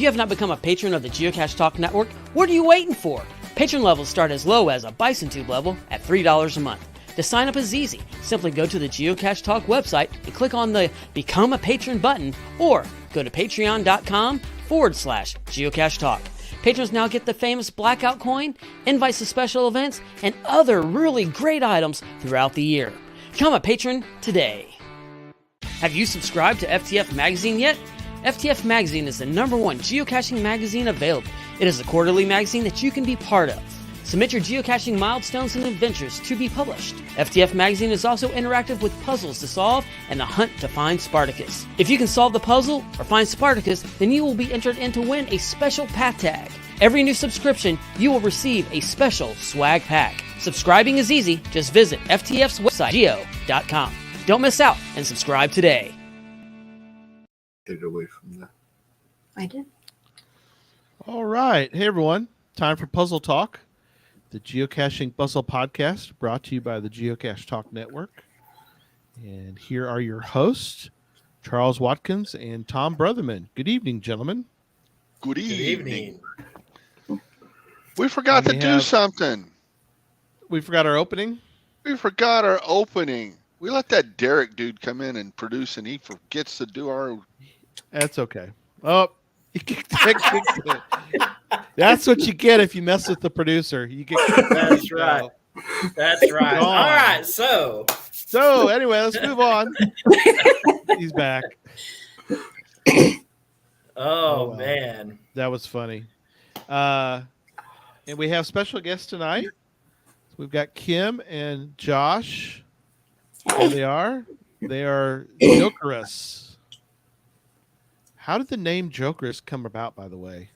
you have not become a patron of the Geocache Talk Network, what are you waiting for? Patron levels start as low as a Bison Tube level at $3 a month. To sign up is easy. Simply go to the Geocache Talk website and click on the Become a Patron button, or go to patreon.com/Geocache Talk. Patrons now get the famous Blackout Coin, invites to special events, and other really great items throughout the year. Become a patron today. Have you subscribed to FTF Magazine yet? FTF Magazine is the #1 geocaching magazine available. It is a quarterly magazine that you can be part of. Submit your geocaching milestones and adventures to be published. FTF Magazine is also interactive with puzzles to solve and the hunt to find Spartacus. If you can solve the puzzle or find Spartacus, then you will be entered in to win a special pack tag. Every new subscription, you will receive a special swag pack. Subscribing is easy. Just visit FTF's website, geo.com. Don't miss out and subscribe today. Get away from that. I did. All right. Hey, everyone. Time for Puzzle Talk, the Geocaching Puzzle Podcast brought to you by the Geocache Talk Network. And here are your hosts, Charles Watkins and Tom Brotherman. Good evening, gentlemen. Good evening. We forgot to do something. We forgot our opening? We forgot our opening. We let that Derek dude come in and produce, and he forgets to do our... That's okay. Oh, that's what you get if you mess with the producer. You get That's right. That's right. All right. So anyway, let's move on. He's back. Oh wow. Man, that was funny. And we have special guests tonight. We've got Kim and Josh. There they are. They are Jokerus. How did the name Jokerus come about, by the way?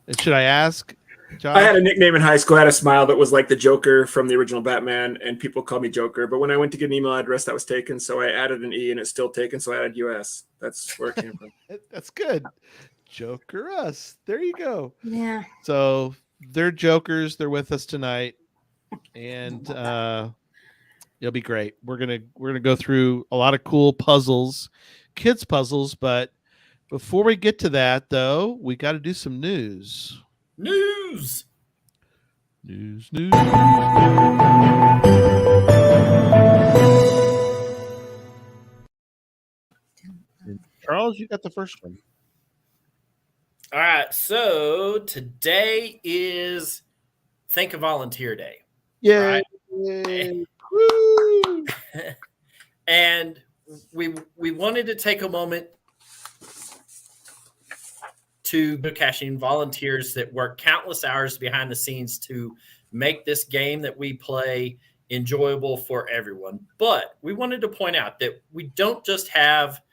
And should I ask, Josh? I had a nickname in high school. I had a smile that was like the Joker from the original Batman, and people called me Joker. But when I went to get an email address, that was taken, so I added an E, and it's still taken, so I added US. That's where it came from. That's good. Jokerus. There you go. Yeah. So they're Jokers. They're with us tonight, and it'll be great. We're gonna go through a lot of cool puzzles, kids puzzles, but before we get to that, though, we got to do some news. News. Charles, you got the first one. All right. So today is Think of Volunteer Day. Yay. Right? And we wanted to take a moment to geocaching volunteers that work countless hours behind the scenes to make this game that we play enjoyable for everyone. But we wanted to point out that we don't just have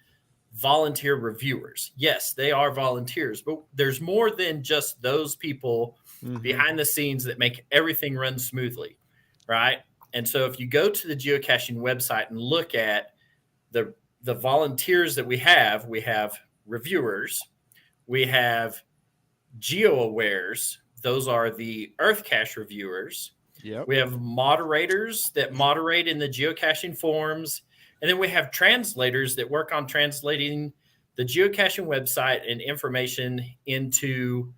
volunteer reviewers. Yes, they are volunteers, but there's more than just those people behind the scenes that make everything run smoothly, right? And so if you go to the geocaching website and look at the volunteers that we have reviewers, we have geo-awares. Those are the Earth Cache reviewers. Yep. We have moderators that moderate in the geocaching forums. And then we have translators that work on translating the geocaching website and information into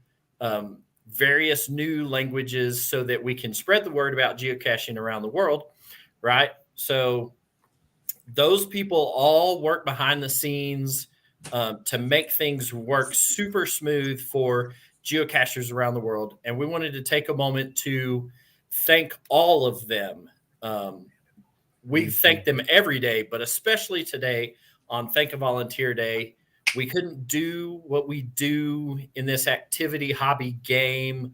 various new languages so that we can spread the word about geocaching around the world, right? So those people all work behind the scenes to make things work super smooth for geocachers around the world. And we wanted to take a moment to thank all of them. We thank them every day, but especially today on Thank a Volunteer Day. We couldn't do what we do in this activity hobby game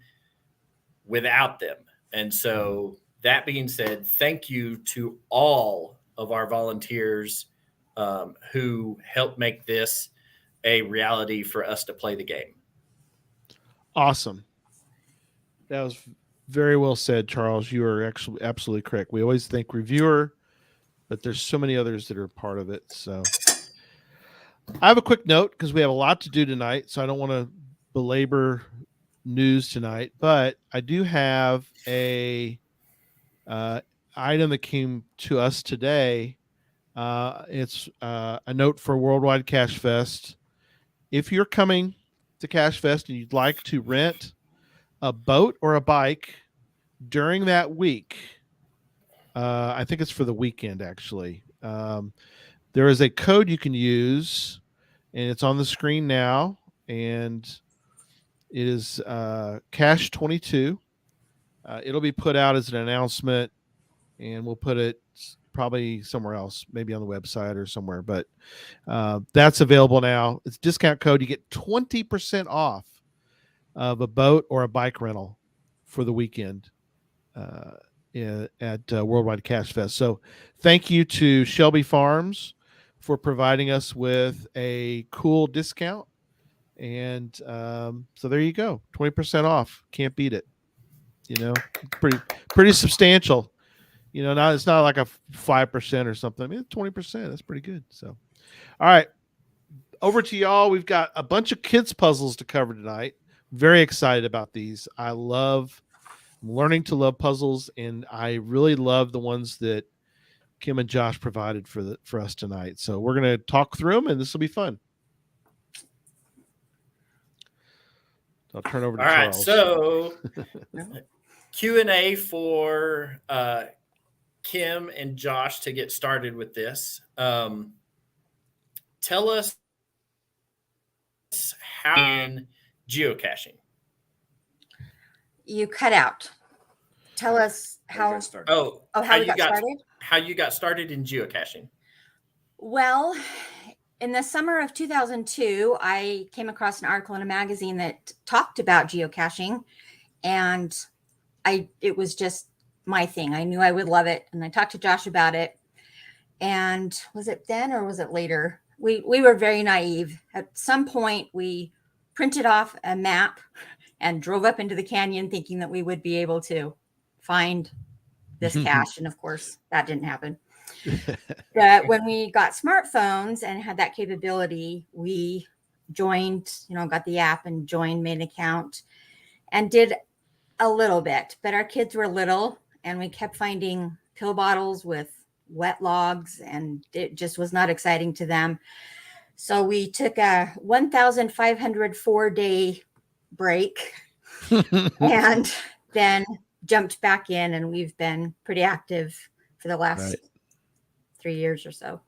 without them. And so that being said, thank you to all of our volunteers who helped make this a reality for us to play the game. Awesome. That was very well said, Charles. You are actually absolutely correct. We always think reviewer, but there's so many others that are part of it. So I have a quick note because we have a lot to do tonight, so I don't want to belabor news tonight, but I do have a item that came to us today. It's a note for Worldwide Cache Fest, if you're coming to Cache Fest and you'd like to rent a boat or a bike during that week, I think it's for the weekend actually. There is a code you can use, and it's on the screen now, and it is Cache 22. It'll be put out as an announcement, and we'll put it probably somewhere else, maybe on the website or somewhere. But that's available now. It's a discount code. You get 20% off of a boat or a bike rental for the weekend at Worldwide Cache Fest. So thank you to Shelby Farms for providing us with a cool discount. And so there you go. 20% off. Can't beat it. Pretty substantial. It's not like a 5% or something. I mean, 20%. That's pretty good. So, all right, over to y'all. We've got a bunch of kids puzzles to cover tonight. Very excited about these. I'm learning to love puzzles, and I really love the ones that Kim and Josh provided for us tonight. So we're going to talk through them, and this will be fun. I'll turn over to Charles. All right, so Q&A for Kim and Josh to get started with this. Tell us how in geocaching. You cut out. Tell us how. How you got started? How you got started in geocaching. Well, in the summer of 2002, I came across an article in a magazine that talked about geocaching, and it was just my thing. I knew I would love it, and I talked to Josh about it. And was it then or was it later? We were very naive. At some point, we printed off a map and drove up into the canyon thinking that we would be able to find this cache. And of course, that didn't happen. But when we got smartphones and had that capability, we joined, got the app and joined, made an account, and did a little bit. But our kids were little, and we kept finding pill bottles with wet logs, and it just was not exciting to them. So we took a 1,504-day break and then jumped back in, and we've been pretty active for the last 3 years or so.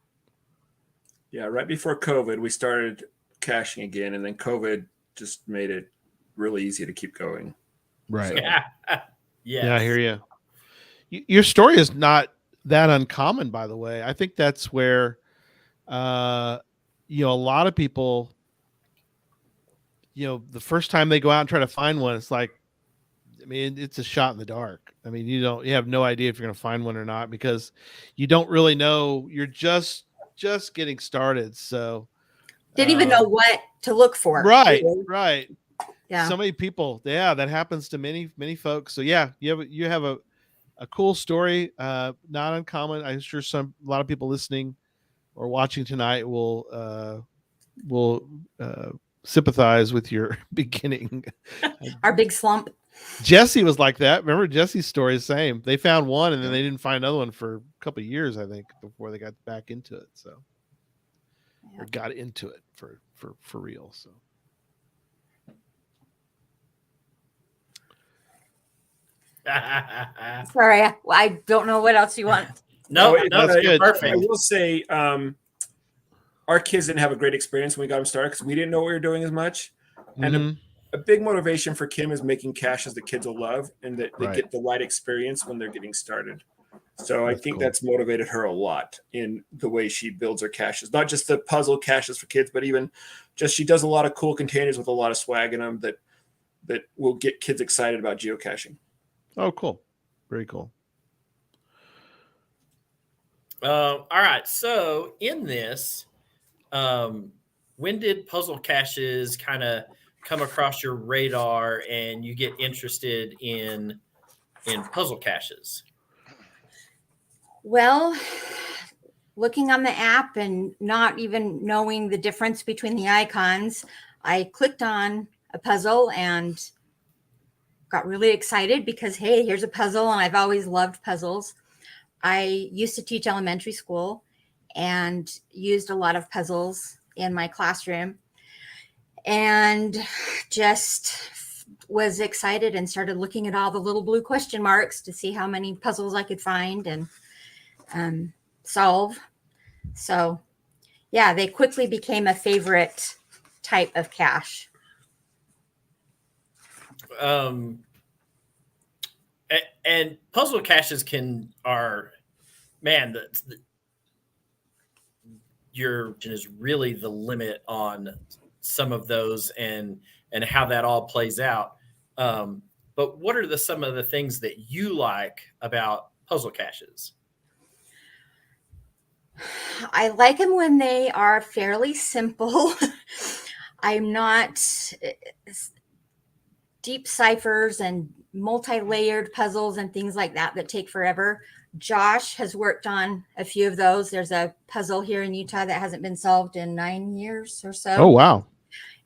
Yeah, right before COVID, we started caching again, and then COVID just made it really easy to keep going. Right. So. Yeah. Yeah, I hear you. Your story is not that uncommon, by the way. I think that's where, a lot of people, the first time they go out and try to find one, it's like, it's a shot in the dark. You have no idea if you're going to find one or not, because you don't really know. You're just getting started. So didn't even know what to look for. Right. Right. Yeah. So many people. Yeah. That happens to many, many folks. So yeah, you have a cool story. Not uncommon. I'm sure a lot of people listening or watching tonight will sympathize with your beginning. Our big slump. Jesse was like that. Remember Jesse's story? Same. They found one, and then they didn't find another one for a couple of years, I think, before they got back into it. So, or got into it for real. So, sorry, I don't know what else you want. No, that's good. Perfect. I will say, our kids didn't have a great experience when we got them started because we didn't know what we were doing as much, and a big motivation for Kim is making caches that kids will love and that they get the right experience when they're getting started. So I think that's motivated her a lot in the way she builds her caches, not just the puzzle caches for kids, but even just she does a lot of cool containers with a lot of swag in them that will get kids excited about geocaching. Oh, cool. Very cool. All right. So in this, when did puzzle caches kind of come across your radar and you get interested in puzzle caches? Well, looking on the app and not even knowing the difference between the icons, I clicked on a puzzle and got really excited because, hey, here's a puzzle, and I've always loved puzzles. I used to teach elementary school and used a lot of puzzles in my classroom. and just was excited and started looking at all the little blue question marks to see how many puzzles I could find and solve. So yeah, they quickly became a favorite type of cache. And puzzle caches your is really the limit on some of those and how that all plays out. But what are some of the things that you like about puzzle caches? I like them when they are fairly simple. I'm not deep ciphers and multi-layered puzzles and things like that take forever. Josh has worked on a few of those. There's a puzzle here in Utah that hasn't been solved in 9 years or so. Oh, wow.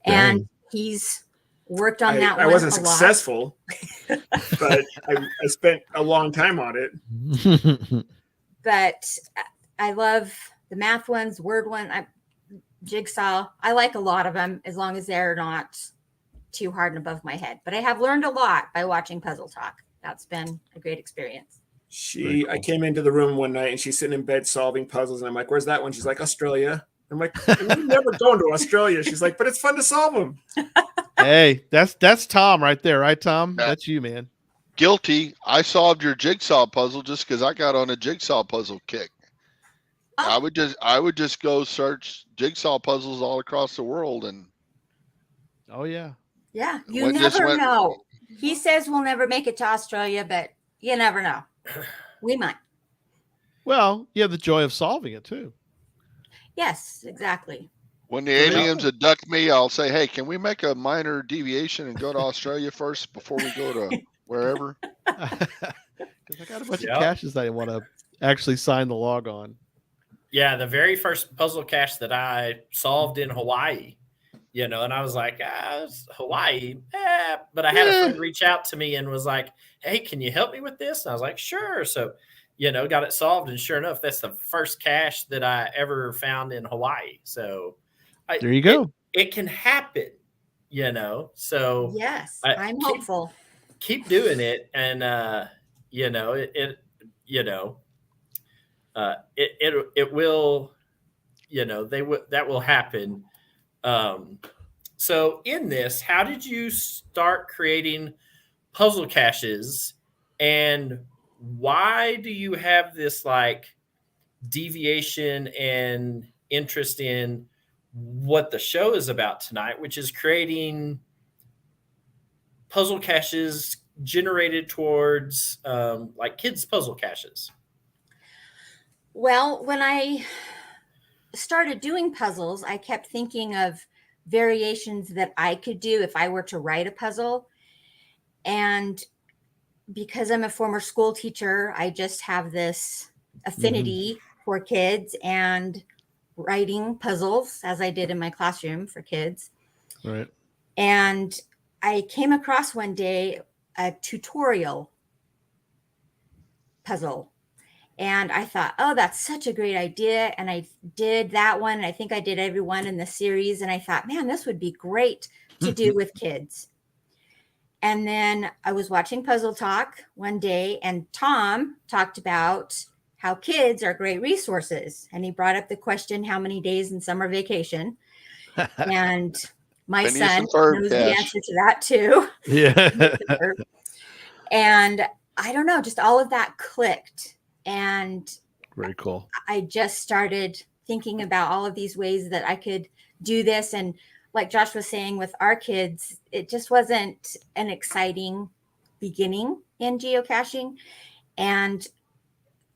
And Dang. he's worked on that one. I wasn't a successful, but I spent a long time on it. But I love the math ones, word one, jigsaw. I like a lot of them as long as they're not too hard and above my head. But I have learned a lot by watching Puzzle Talk. That's been a great experience. Cool. I came into the room one night and she's sitting in bed solving puzzles. And I'm like, where's that one? She's like, Australia. I'm like, we've never gone to Australia. She's like, but it's fun to solve them. Hey, that's Tom right there. Right, Tom? That's you, man. Guilty. I solved your jigsaw puzzle just because I got on a jigsaw puzzle kick. Oh. I would just go search jigsaw puzzles all across the world and. Oh yeah. Yeah, you never know. He says we'll never make it to Australia, but you never know. We might. Well, you have the joy of solving it too. Yes, exactly. When the aliens abduct me, I'll say, hey, can we make a minor deviation and go to Australia first before we go to wherever? Because I got a bunch of caches that I want to actually sign the log on. Yeah, the very first puzzle cache that I solved in Hawaii, and I was like, it's Hawaii. But I had a friend reach out to me and was like, hey, can you help me with this? And I was like, sure. So, got it solved. And sure enough, that's the first cache that I ever found in Hawaii. So there you go. It can happen, So yes, I'm hopeful. Keep doing it. And, it will, that will happen. So in this, how did you start creating puzzle caches, and why do you have this deviation and interest in what the show is about tonight, which is creating puzzle caches generated towards kids puzzle caches? Well, when I started doing puzzles, I kept thinking of variations that I could do if I were to write a puzzle. And because I'm a former school teacher, I just have this affinity for kids and writing puzzles, as I did in my classroom for kids. Right. And I came across one day a tutorial puzzle. And I thought, oh, that's such a great idea. And I did that one. And I think I did every one in the series. And I thought, man, this would be great to do with kids. And then I was watching Puzzle Talk one day, and Tom talked about how kids are great resources. And he brought up the question, how many days in summer vacation? And my son knows the answer to that too. Yeah. And I don't know, just all of that clicked. And very cool. I just started thinking about all of these ways that I could do this. And like Josh was saying with our kids, it just wasn't an exciting beginning in geocaching. And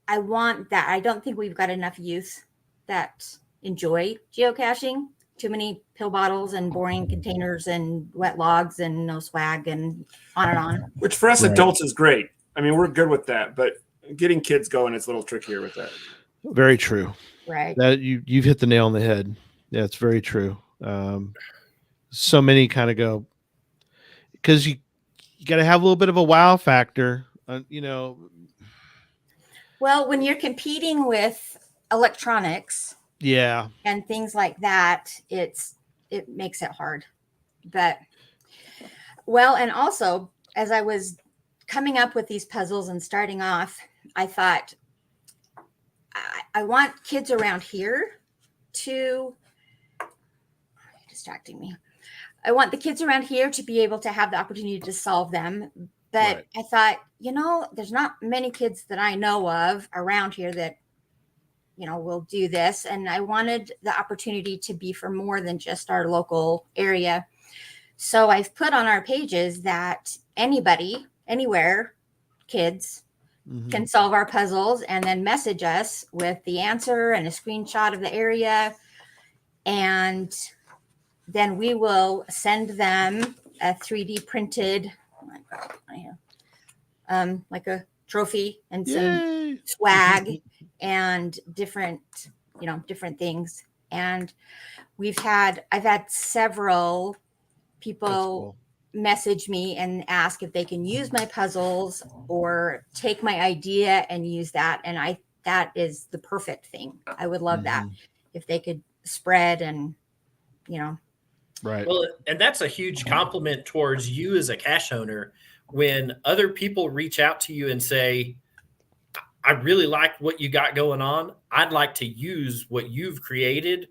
I want that. I don't think we've got enough youth that enjoy geocaching. Too many pill bottles and boring containers and wet logs and no swag and on and on. Which for us adults is great. I mean, we're good with that, but getting kids going is a little trickier with that. Very true. Right. That you've hit the nail on the head. Yeah, it's very true. So many kind of go because you got to have a little bit of a wow factor, Well, when you're competing with electronics, yeah, and things like that, it makes it hard. But well, and also as I was coming up with these puzzles and starting off, I thought I want kids around here to distracting me. I want the kids around here to be able to have the opportunity to solve them. But Right. I thought, there's not many kids that I know of around here that, will do this. And I wanted the opportunity to be for more than just our local area. So I've put on our pages that anybody, anywhere, kids can solve our puzzles and then message us with the answer and a screenshot of the area. And then we will send them a 3D printed, like a trophy and some Yay. swag and different things. And I've had several people Cool. message me and ask if they can use my puzzles or take my idea and use that. And that is the perfect thing. I would love that if they could spread and, Right. Well, and that's a huge compliment towards you as a cache owner when other people reach out to you and say, I really like what you got going on. I'd like to use what you've created,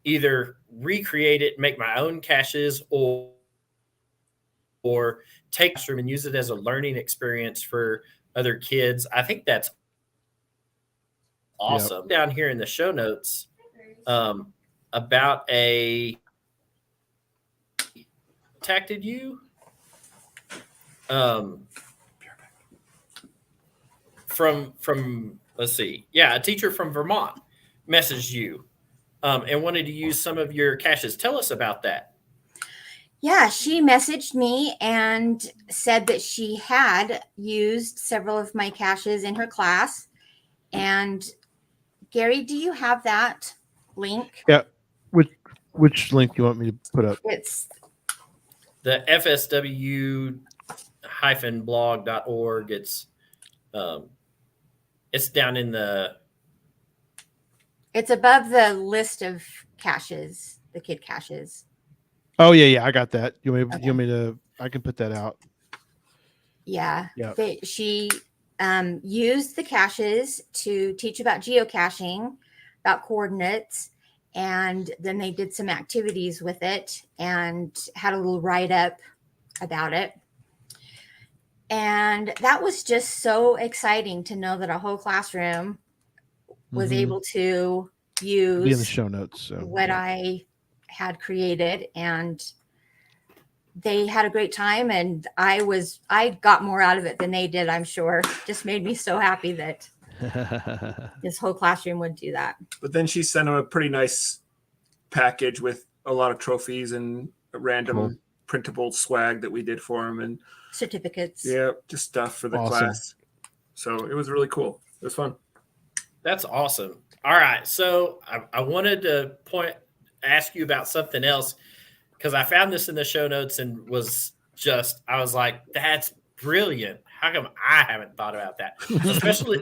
either recreate it, make my own caches, or take classroom and use it as a learning experience for other kids. I think that's awesome. Yep. Down here in the show notes about contacted you from let's see, a teacher from Vermont messaged you and wanted to use some of your caches. Tell us about that. Yeah, she messaged me and said that she had used several of my caches in her class. And Gary, do you have that link? Yeah. Which link do you want me to put up? It's the fsw-blog.org. It's down in it's above the list of caches, the kid caches. Oh yeah, I got that. You want Okay. me to? I can put that out. Yeah. Yeah. She used the caches to teach about geocaching, about coordinates, and then they did some activities with it and had a little write-up about it. And that was just so exciting to know that a whole classroom was able to use Be in the show notes. So what I had created, and they had a great time, and I got more out of it than they did, I'm sure. Just made me so happy that this whole classroom would do that. But then she sent them a pretty nice package with a lot of trophies and random printable swag that we did for them, and Certificates. yeah, just stuff for the class. So it was really cool. It was fun. That's awesome. All right, so I wanted to ask you about something else, because I found this in the show notes and I was like, that's brilliant. How come I haven't thought about that?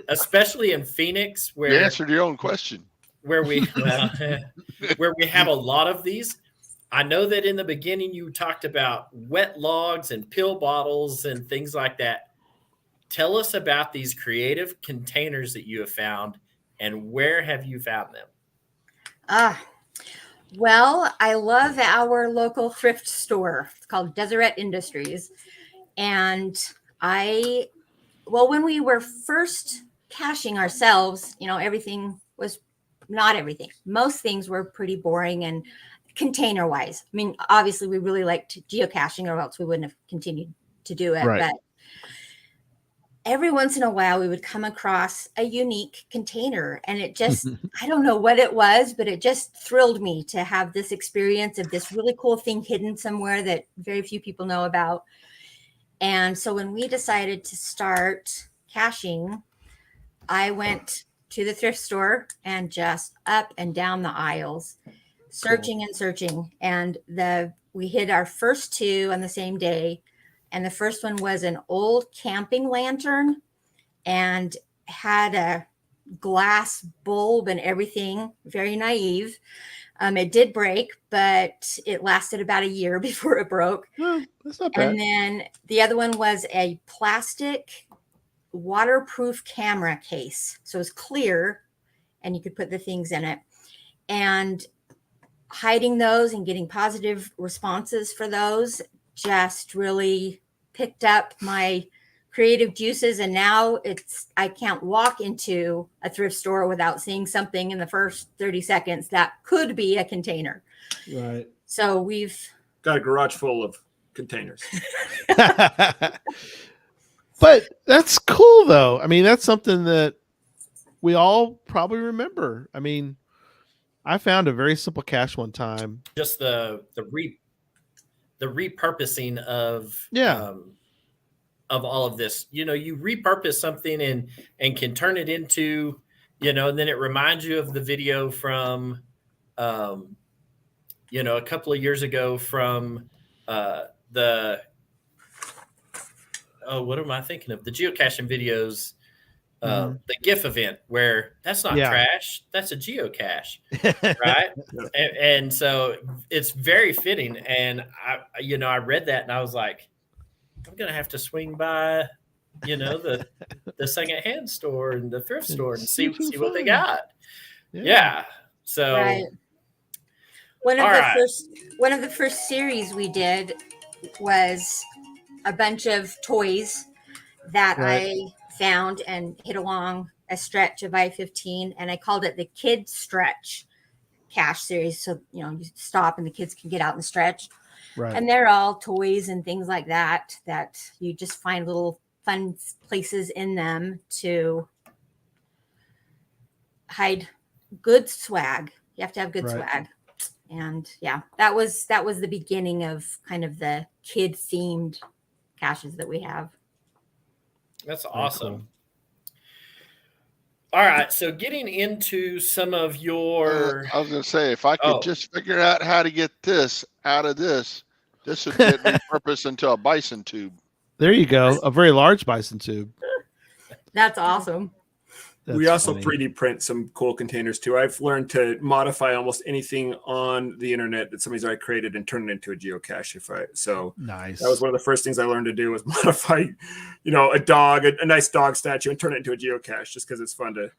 especially in Phoenix, where You answered your own question. where we have a lot of these. I know that in the beginning you talked about wet logs and pill bottles and things like that. Tell us about these creative containers that you have found, and where have you found them? Well, I love our local thrift store. It's called Deseret Industries. And when we were first caching ourselves, most things were pretty boring and container wise. I mean, obviously we really liked geocaching, or else we wouldn't have continued to do it. Right. But every once in a while we would come across a unique container, and it just, I don't know what it was, but it just thrilled me to have this experience of this really cool thing hidden somewhere that very few people know about. And so when we decided to start caching, I went to the thrift store and just up and down the aisles, searching and searching. And we hit our first two on the same day. And the first one was an old camping lantern and had glass bulb and everything, very naive. It did break, but it lasted about a year before it broke. Well, that's not bad. And then the other one was a plastic waterproof camera case. So it was clear and you could put the things in it. And hiding those and getting positive responses for those just really picked up my creative juices. And now I can't walk into a thrift store without seeing something in the first 30 seconds that could be a container. Right. So we've got a garage full of containers. But that's cool, though. I mean, that's something that we all probably remember. I mean, I found a very simple cache one time. Just the repurposing of all of this. You know, you repurpose something and can turn it into, and then it reminds you of the video from a couple of years ago from what am I thinking of? The geocaching videos, the GIF event, where that's not trash, that's a geocache, right? and so it's very fitting. And I read that and I was like, I'm gonna have to swing by, the secondhand store and the thrift store and see what they got. Yeah. So right. One of the first series we did was a bunch of toys that I found and hit along a stretch of I-15, and I called it the Kid Stretch Cache series. So, you stop and the kids can get out and stretch. Right. And they're all toys and things like that you just find little fun places in them to hide good swag. You have to have good swag. And that was the beginning of kind of the kid themed caches that we have. That's awesome. Cool. All right, so getting into some of your I was going to say, if I could just figure out how to get this out of this would get repurposed into a bison tube. There you go. A very large bison tube. That's awesome. We also 3D print some cool containers too. I've learned to modify almost anything on the internet that somebody's already created and turn it into a geocache. Nice. That was one of the first things I learned to do was modify, a dog, a nice dog statue, and turn it into a geocache just because it's fun to.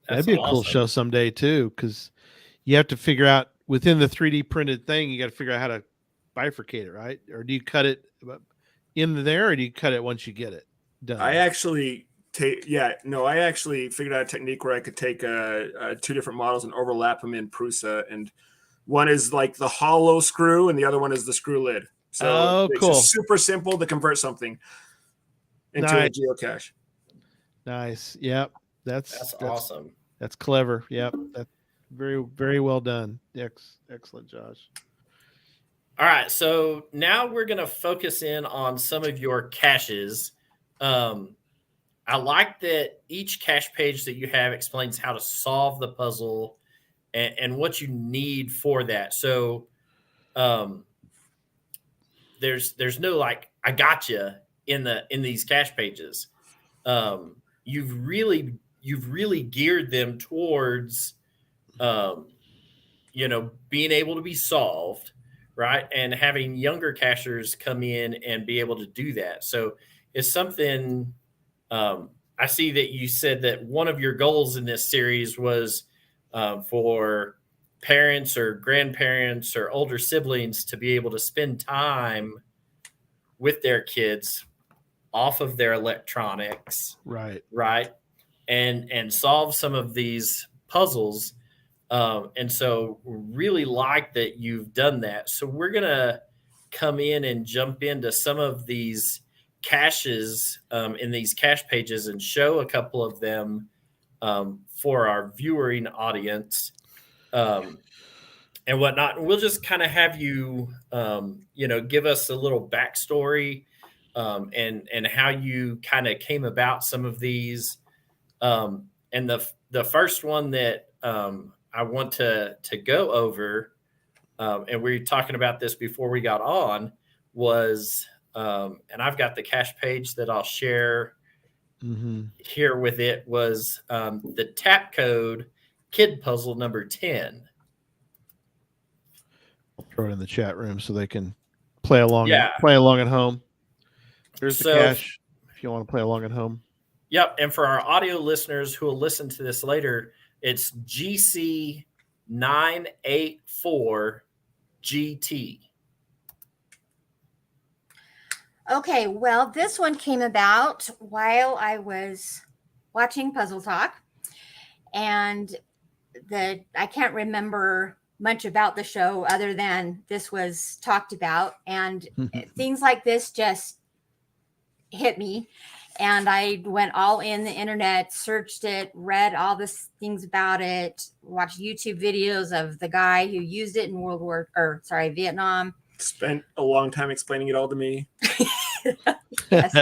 That'd be a cool show someday too, because you have to figure out within the 3D printed thing, you got to figure out how to bifurcate it, right? Or do you cut it in there, or do you cut it once you get it done? I actually figured out a technique where I could take two different models and overlap them in Prusa, and one is like the hollow screw and the other one is the screw lid. So it's cool. Just super simple to convert something into a geocache. Nice. Yep. That's awesome. That's clever. Yep. That's very, very well done. Excellent, Josh. All right. So now we're going to focus in on some of your caches. I like that each cache page that you have explains how to solve the puzzle and what you need for that. So there's no like I gotcha in these cache pages. You've really geared them towards being able to be solved, right? And having younger cachers come in and be able to do that. So it's something. I see that you said that one of your goals in this series was for parents or grandparents or older siblings to be able to spend time with their kids off of their electronics, right, and solve some of these puzzles. And so really like that you've done that. So we're gonna come in and jump into some of these caches in these cache pages and show a couple of them for our viewing audience and whatnot. And we'll just kind of have you, give us a little backstory and how you kind of came about some of these. And the first one that I want to go over, and we were talking about this before we got on, was and I've got the cache page that I'll share here with it was the tap code kid puzzle number 10. I'll throw it in the chat room so they can play along. Yeah. Play along at home. Here's the So- cache if you want to play along at home. Yep. And for our audio listeners who will listen to this later, it's GC984GT. Okay, well, this one came about while I was watching Puzzle Talk, and I can't remember much about the show other than this was talked about, and things like this just hit me, and I went all in the internet, searched it, read all the things about it, watched YouTube videos of the guy who used it in Vietnam. Spent a long time explaining it all to me. Yes.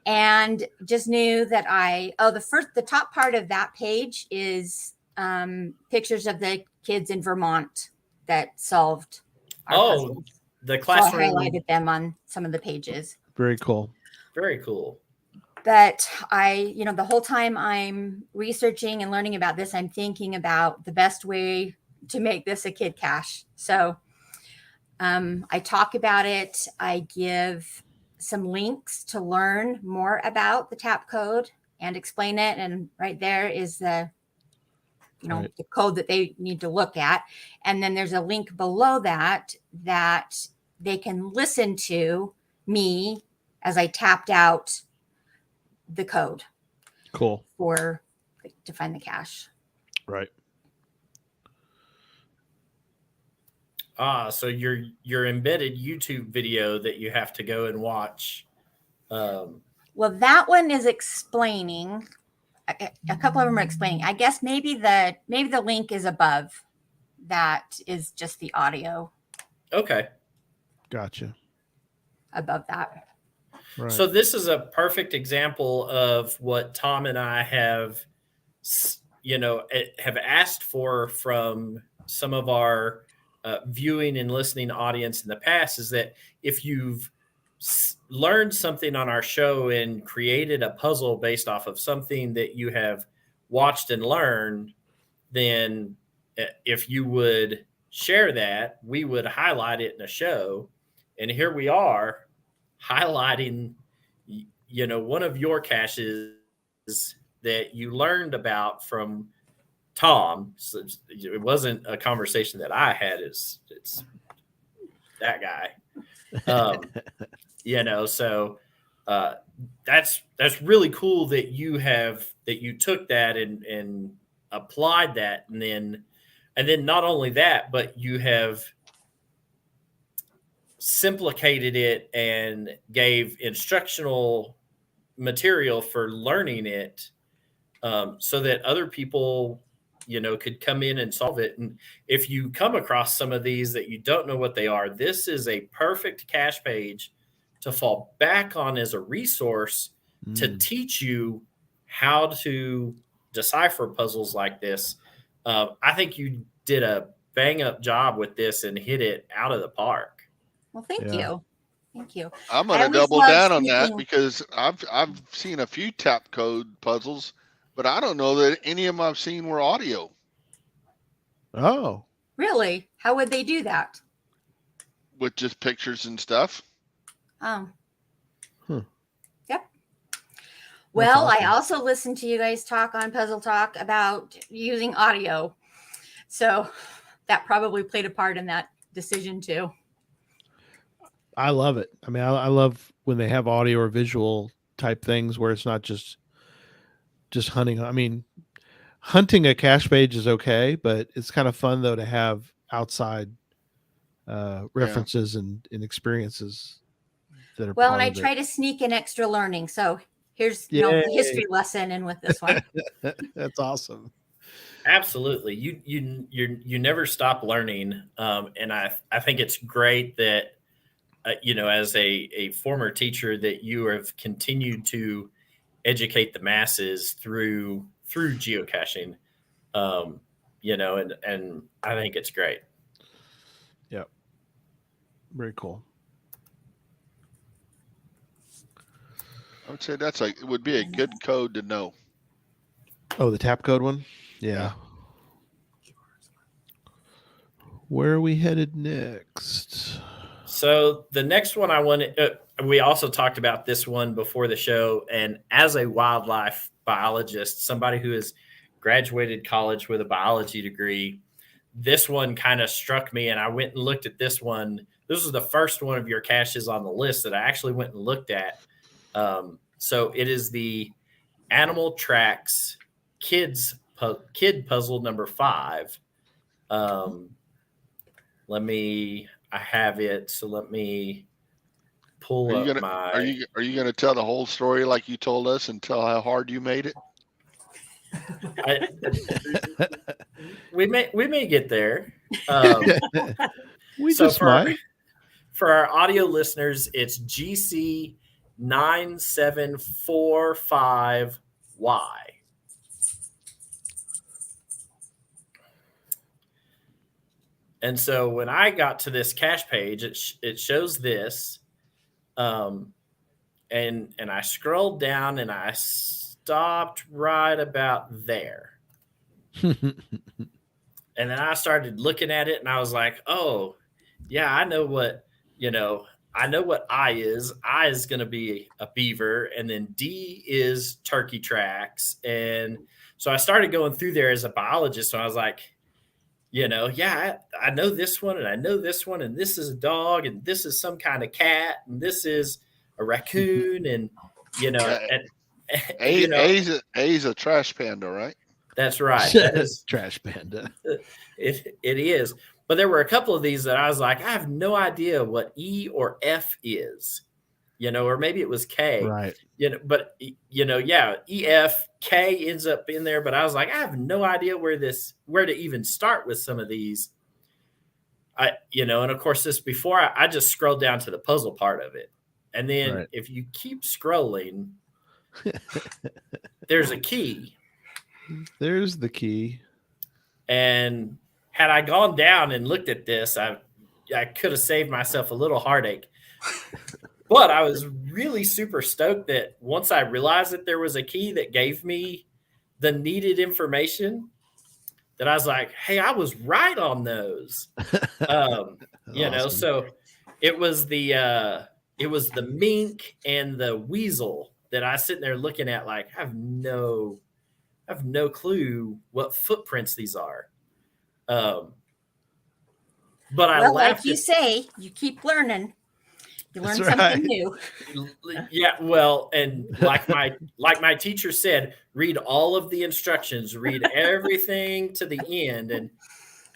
And just knew that the top part of that page is pictures of the kids in Vermont that solved our puzzles. The So classroom. I highlighted them on some of the pages. Very cool. Very cool. But the whole time I'm researching and learning about this, I'm thinking about the best way to make this a kid cache. So I talk about it. I give some links to learn more about the tap code and explain it. And right there is the code that they need to look at. And then there's a link below that they can listen to me as I tapped out the code. Cool. To find the cache. Right. So your embedded YouTube video that you have to go and watch. Well, that one is explaining. A couple of them are explaining. I guess maybe the link is above. That is just the audio Okay. Gotcha. above that. Right. So this is a perfect example of what Tom and I have asked for from some of our viewing and listening audience in the past, is that if you've learned something on our show and created a puzzle based off of something that you have watched and learned, then if you would share that, we would highlight it in a show. And here we are highlighting, one of your caches that you learned about from Tom. So it wasn't a conversation that I had. It's that guy. So that's really cool that you took that and applied that, and then not only that, but you have simplified it and gave instructional material for learning it, so that other people could come in and solve it. And if you come across some of these that you don't know what they are, this is a perfect cache page to fall back on as a resource to teach you how to decipher puzzles like this. I think you did a bang up job with this and hit it out of the park. Well, thank you. Thank you. I'm I going to always double love down on that speaking- because I've seen a few tap code puzzles, but I don't know that any of them I've seen were audio. Oh. Really? How would they do that? With just pictures and stuff. Oh. Hmm. Yep. Well, awesome. I also listened to you guys talk on Puzzle Talk about using audio. So that probably played a part in that decision too. I love it. I mean, I love when they have audio or visual type things where it's not just hunting. I mean, hunting a cache page is okay, but it's kind of fun though to have outside references and experiences that are. Well, part and I of it. try to sneak in extra learning. So here's the history lesson in with this one. That's awesome. Absolutely. You never stop learning. And I think it's great that, as a former teacher, that you have continued to educate the masses through geocaching, and I think it's great. Yep. Very cool. I would say it would be a good code to know. Oh, the tap code one? Yeah. Where are we headed next? So the next one I wanted, we also talked about this one before the show. And as a wildlife biologist, somebody who has graduated college with a biology degree, this one kind of struck me. And I went and looked at this one. This was the first one of your caches on the list that I actually went and looked at. So it is the Animal Tracks Kid Puzzle number 5. I have it, so let me pull up my. Are you gonna tell the whole story like you told us and tell how hard you made it? We may get there. We just might. For our audio listeners, it's GC 9745Y. And so when I got to this cache page, it shows this, and I scrolled down and I stopped right about there. And then I started looking at it and I was like, oh, yeah, I know what I is. I is going to be a beaver, and then D is turkey tracks. And so I started going through there as a biologist. So I was like, I know this one and I know this one, and this is a dog and this is some kind of cat and this is a raccoon, and A's a trash panda, right? That's right. That is trash panda. It is. But there were a couple of these that I was like, I have no idea what E or F is, or maybe it was K. Right. But E, F, K ends up in there. But I was like, I have no idea where to even start with some of these. And of course, this before I just scrolled down to the puzzle part of it. And then if you keep scrolling, there's a key. There's the key. And had I gone down and looked at this, I could have saved myself a little heartache. But I was really super stoked that once I realized that there was a key that gave me the needed information, that I was like, hey, I was right on those. Awesome. So it was the mink and the weasel that I was sitting there looking at like, I have no clue what footprints these are. But like you say, you keep learning. You learn something new. Yeah, well, and like my teacher said, read all of the instructions, read everything to the end, and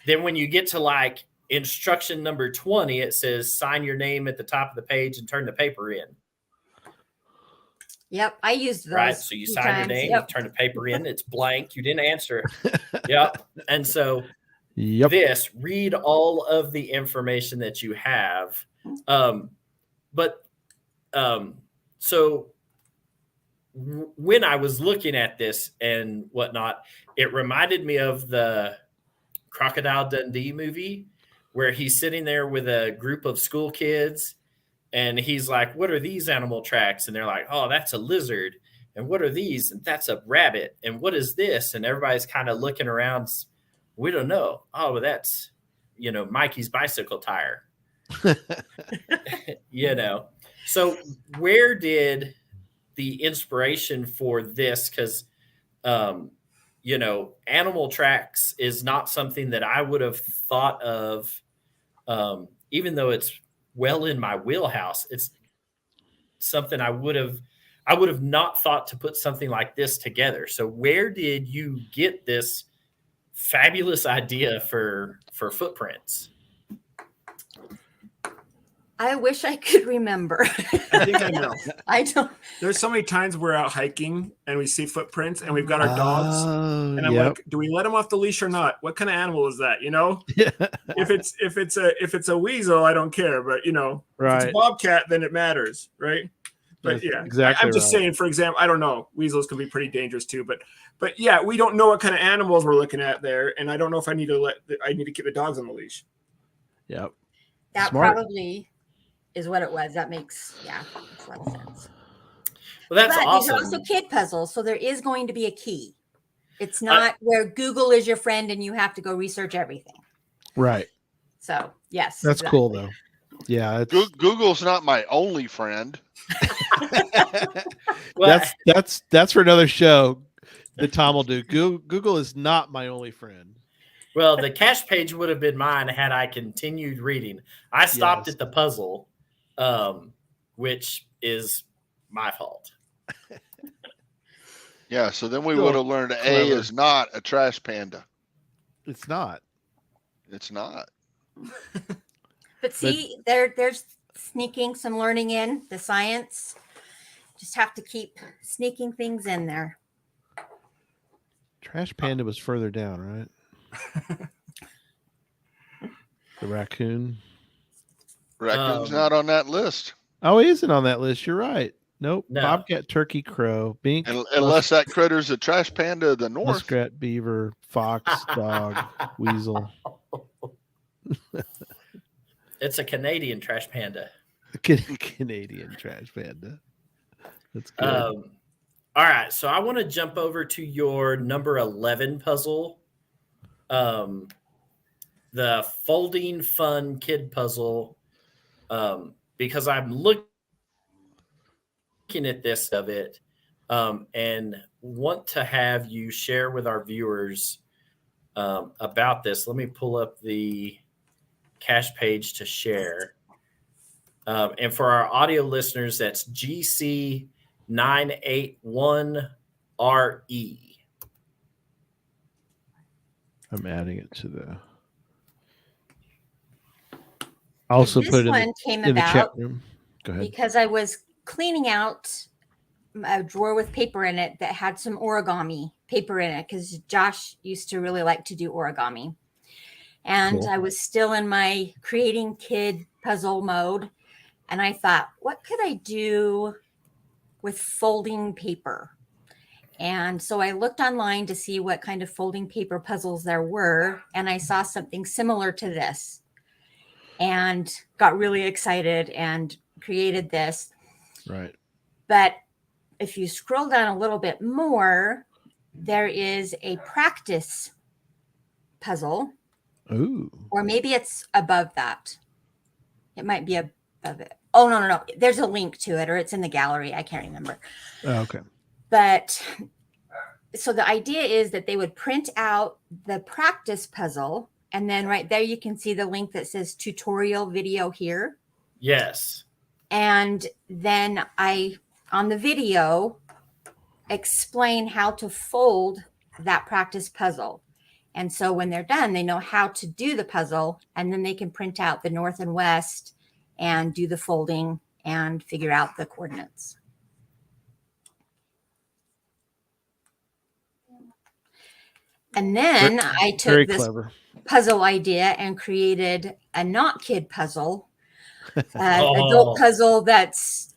then when you get to like instruction number 20, it says sign your name at the top of the page and turn the paper in. Yep, I used those. Right, so you sign your name, you turn the paper in, it's blank, you didn't answer it. Yep, and so read all of the information that you have. So when I was looking at this and whatnot, it reminded me of the Crocodile Dundee movie where he's sitting there with a group of school kids and he's like, what are these animal tracks? And they're like, oh, that's a lizard. And what are these? And that's a rabbit. And what is this? And everybody's kind of looking around. We don't know. Oh, well, that's, Mikey's bicycle tire. So where did the inspiration for this? Because, animal tracks is not something that I would have thought of, even though it's well in my wheelhouse. It's something I would have not thought to put something like this together. So where did you get this fabulous idea for footprints? I wish I could remember. I think I know. I don't. There's so many times we're out hiking and we see footprints and we've got our dogs. And I'm like, do we let them off the leash or not? What kind of animal is that? If it's a weasel, I don't care. But if it's a bobcat, then it matters, right? But yeah, exactly. I'm just saying. For example, I don't know. Weasels can be pretty dangerous too. But yeah, we don't know what kind of animals we're looking at there, and I don't know if I need to keep the dogs on the leash. Yep. That probably is what it was. That makes a lot of sense. Well, that's but these are awesome. also kid puzzles, so there is going to be a key. It's not where Google is your friend and you have to go research everything. Right. So yes, That's cool though. Yeah, it's Google's not my only friend. Well, that's for another show that Tom will do. Google is not my only friend. well, the cache page would have been mine had I continued reading. I stopped Yes. at the puzzle, which is my fault. Yeah, so then we Still would have learned A clever. is not a trash panda. It's not. It's not. But see, there's sneaking some learning in the science. Just have to keep sneaking things in there. Trash Panda was further down, right? The raccoon. Raccoon's not on that list. Oh, he isn't on that list. You're right. Nope. No. Bobcat, turkey, crow, mink, Unless that critter's a trash panda of the north. muskrat, beaver, fox, dog, weasel. It's a Canadian trash panda. Canadian trash panda. That's good. All right, so I want to jump over to your number 11 puzzle, the folding fun kid puzzle, because I'm looking at this of it, and want to have you share with our viewers about this. Let me pull up the cache page to share. And for our audio listeners, that's GC981RE. I'm adding it to the. I also This put it one came in the chat about room. Go ahead. because I was cleaning out a drawer with paper in it that had some origami paper in it because Josh used to really like to do origami. And Cool. I was still in my creating kid puzzle mode. And I thought, what could I do with folding paper? And so I looked online to see what kind of folding paper puzzles there were. And I saw something similar to this and got really excited and created this. Right. But if you scroll down a little bit more, there is a practice puzzle. Ooh. Or maybe it's above that. It might be above it. Oh, no. There's a link to it, or it's in the gallery. I can't remember. Oh, okay. But so the idea is that they would print out the practice puzzle, and then right there you can see the link that says tutorial video here. Yes. And then I, on the video, explain how to fold that practice puzzle. And so when they're done, they know how to do the puzzle, and then they can print out the north and west and do the folding and figure out the coordinates. And then I Very took this clever. puzzle idea and created a not kid puzzle, adult puzzle that's,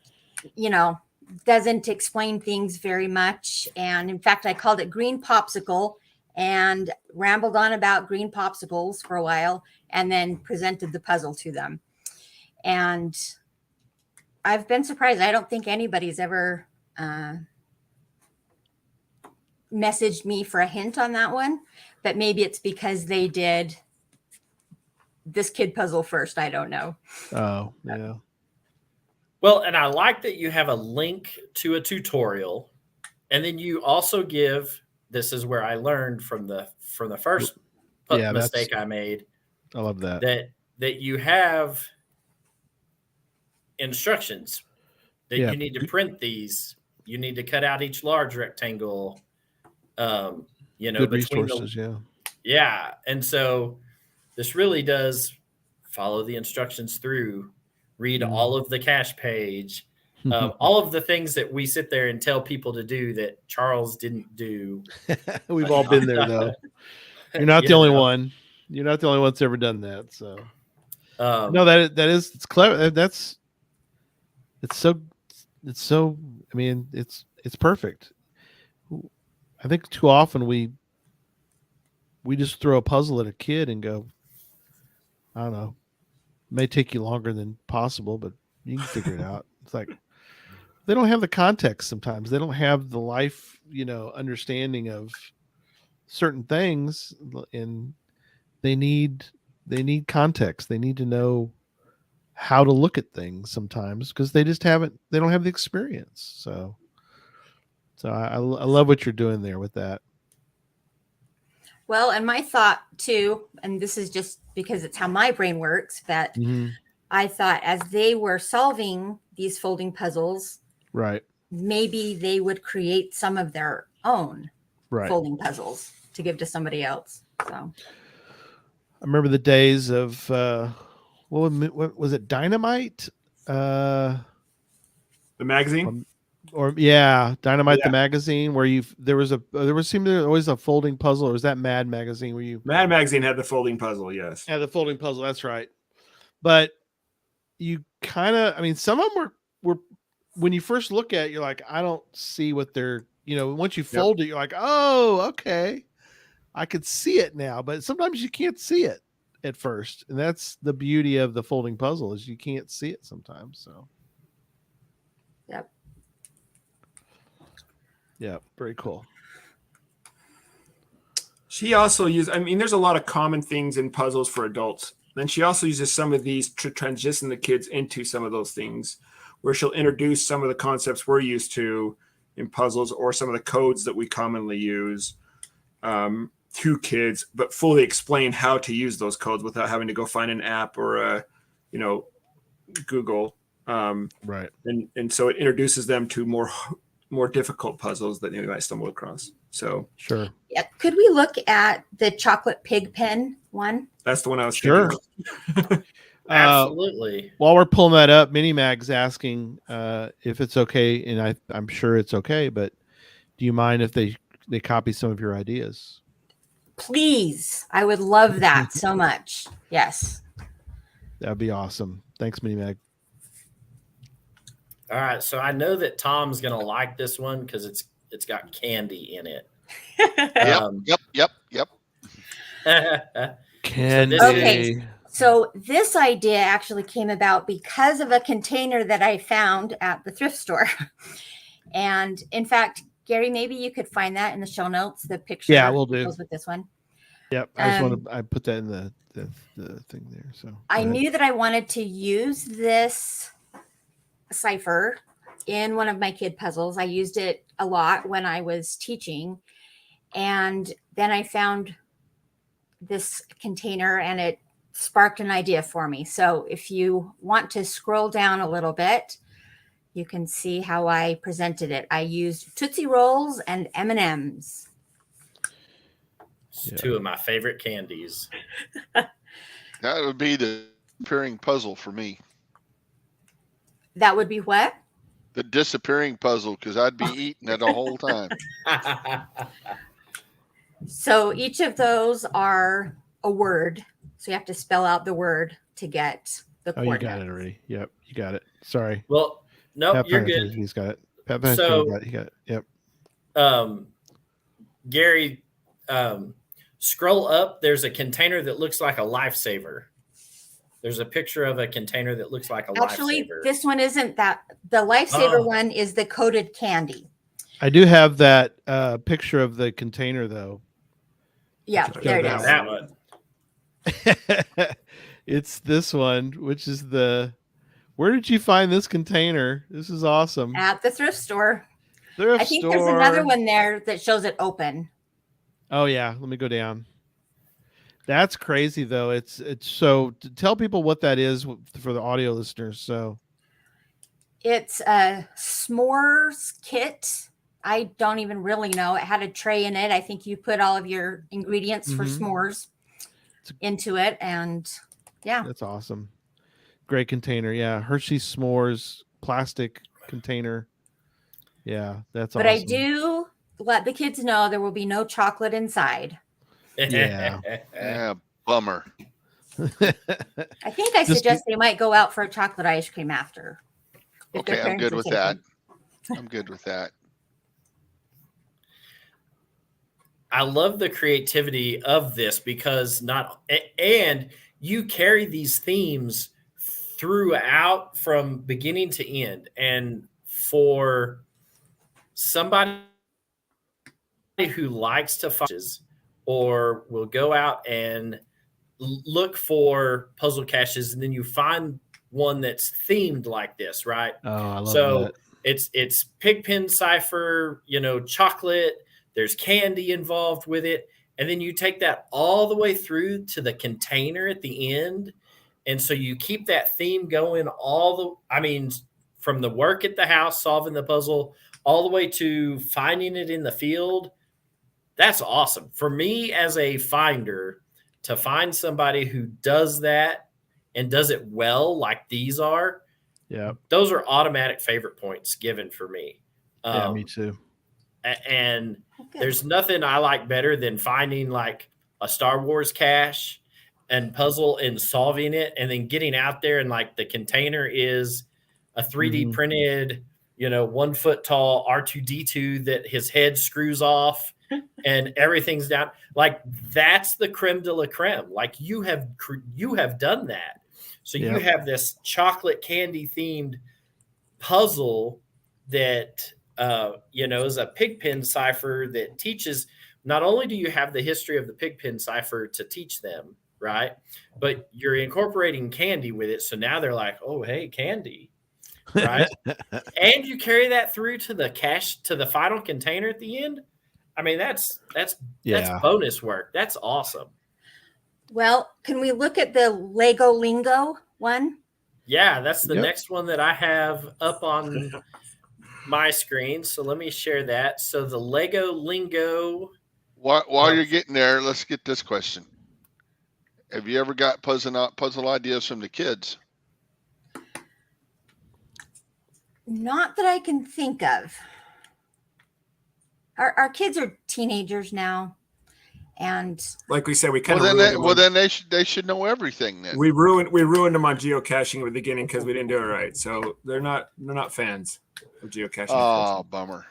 doesn't explain things very much. And in fact, I called it Green Popsicle and rambled on about green popsicles for a while and then presented the puzzle to them. And I've been surprised. I don't think anybody's ever messaged me for a hint on that one, but maybe it's because they did this kid puzzle first. I don't know. Oh, yeah. Well, and I like that you have a link to a tutorial, and then you also give. This is where I learned from the first mistake I made. I love that. That you have instructions that you need to print these. You need to cut out each large rectangle. Good between resources. yeah. And so this really does follow the instructions through. Read all of the cache page, all of the things that we sit there and tell people to do that Charles didn't do. We've all been there, though. You're not the only one. You're not the only one that's ever done that. So, no, it's clever. It's so. I mean, it's perfect. I think too often we just throw a puzzle at a kid and go, I don't know. It may take you longer than possible, but you can figure it out. It's like don't have the context sometimes. They don't have the life, understanding of certain things, and they need context. They need to know how to look at things sometimes because they don't have the experience. So I love what you're doing there with that. Well, and my thought too, and this is just because it's how my brain works, that I thought as they were solving these folding puzzles, right, maybe they would create some of their own folding puzzles to give to somebody else. So I remember the days of what was it, Dynamite? The magazine? Dynamite the magazine, where there was always a folding puzzle. Or was that Mad Magazine where you Mad Magazine had the folding puzzle? Yes, had the folding puzzle. That's right. But you kind of, some of them were when you first look at it, you're like, I don't see what they're, once you fold it, you're like, oh, okay, I could see it now. But sometimes you can't see it at first, and that's the beauty of the folding puzzle, is you can't see it sometimes. So yeah, very cool. She also uses, there's a lot of common things in puzzles for adults. Then she also uses some of these to transition the kids into some of those things, where she'll introduce some of the concepts we're used to in puzzles or some of the codes that we commonly use to kids, but fully explain how to use those codes without having to go find an app or Google. Right. And so it introduces them to more difficult puzzles that they might stumble across. So sure. Yeah. Could we look at the chocolate pig pen one? That's the one I was sure. Absolutely. While we're pulling that up, MiniMeg's asking if it's okay, and I'm sure it's okay, but do you mind if they copy some of your ideas? Please. I would love that so much. Yes. That'd be awesome. Thanks, MiniMeg. All right, so I know that Tom's gonna like this one because it's got candy in it. Yep. Candy. Okay. So this idea actually came about because of a container that I found at the thrift store. And in fact, Gary, maybe you could find that in the show notes, the picture. Yeah, we'll do. Goes with this one. Yep. I put that in the thing there. So I knew that I wanted to use this cipher in one of my kid puzzles. I used it a lot when I was teaching. And then I found this container and it sparked an idea for me. So if you want to scroll down a little bit, you can see how I presented it. I used Tootsie Rolls and M&Ms. Two of my favorite candies. That would be the disappearing puzzle for me. That would be what? The disappearing puzzle, because I'd be eating it the whole time. So each of those are a word. So you have to spell out the word to get the coordinates. You got it already. Yep, you got it. Sorry. Well, no, you're good. He's got it. He got it. Yep. Gary, scroll up. There's a container that looks like a lifesaver. There's a picture of a container that looks like a Actually, lifesaver. this one isn't that. The lifesaver one is the coated candy. I do have that picture of the container, though. Yeah, there it is. That one. It's this one, which is where did you find this container? This is awesome. At the thrift store. I think there's another one there that shows it open. Oh yeah, let me go down. That's crazy though. It's so tell people what that is for the audio listeners. So it's a s'mores kit. I don't even really know. It had a tray in it. I think you put all of your ingredients for s'mores into it, and yeah, that's awesome. Great container. Yeah, Hershey's s'mores plastic container. Yeah, that's awesome. But I do let the kids know there will be no chocolate inside. Yeah. Bummer. I think I suggest they might go out for a chocolate ice cream after. Okay, I'm good with that. I'm good with that. I love the creativity of this because and you carry these themes throughout from beginning to end. And for somebody who likes to find or will go out and look for puzzle caches, and then you find one that's themed like this, right? Oh, I love so that. it's pigpen cipher, chocolate, there's candy involved with it, and then you take that all the way through to the container at the end. And so you keep that theme going from the work at the house solving the puzzle all the way to finding it in the field. That's awesome. For me as a finder, to find somebody who does that and does it well like these are, those are automatic favorite points given for me. Yeah, me too. And there's nothing I like better than finding like a Star Wars cache and puzzle and solving it, and then getting out there and like the container is a 3D printed, 1 foot tall R2D2 that his head screws off and everything's down. Like that's the creme de la creme. Like you have done that. So you have this chocolate candy themed puzzle that, is a pigpen cipher that teaches. Not only do you have the history of the pigpen cipher to teach them, right? But you're incorporating candy with it. So now they're like, oh, hey, candy, right? And you carry that through to the cache, to the final container at the end. I mean, that's bonus work. That's awesome. Well, can we look at the Lego Lingo one? Yeah, that's the next one that I have up on my screen. So let me share that. So the Lego Lingo. While you're getting there, let's get this question. Have you ever got puzzle ideas from the kids? Not that I can think of. Our kids are teenagers now, and like we said, we kind of then they should know everything. Then we ruined them on geocaching at the beginning because we didn't do it right. So they're not fans of geocaching. Oh, bummer.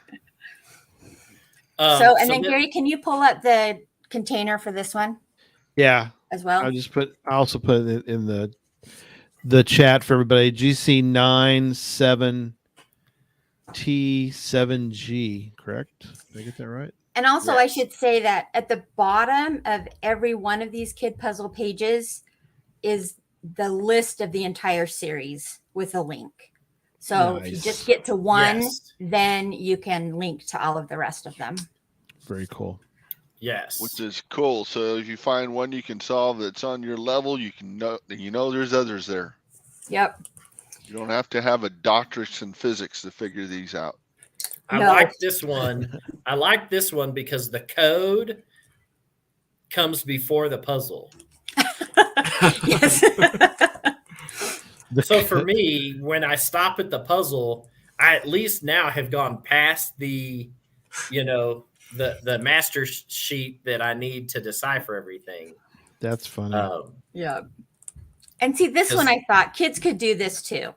Gary, can you pull up the container for this one? Yeah, as well. I also put it in the chat for everybody. GC97T7G, correct? Did I get that right? And also, I should say that at the bottom of every one of these kid puzzle pages is the list of the entire series with a link. So if you just get to one, then you can link to all of the rest of them. Very cool. Yes. Which is cool. So if you find one you can solve that's on your level, you know there's others there. Yep. You don't have to have a doctorate in physics to figure these out. I like this one. I like this one because the code comes before the puzzle. Yes. So for me, when I stop at the puzzle, I at least now have gone past the master sheet that I need to decipher everything. That's funny. Yeah. And see, this one, I thought kids could do this too.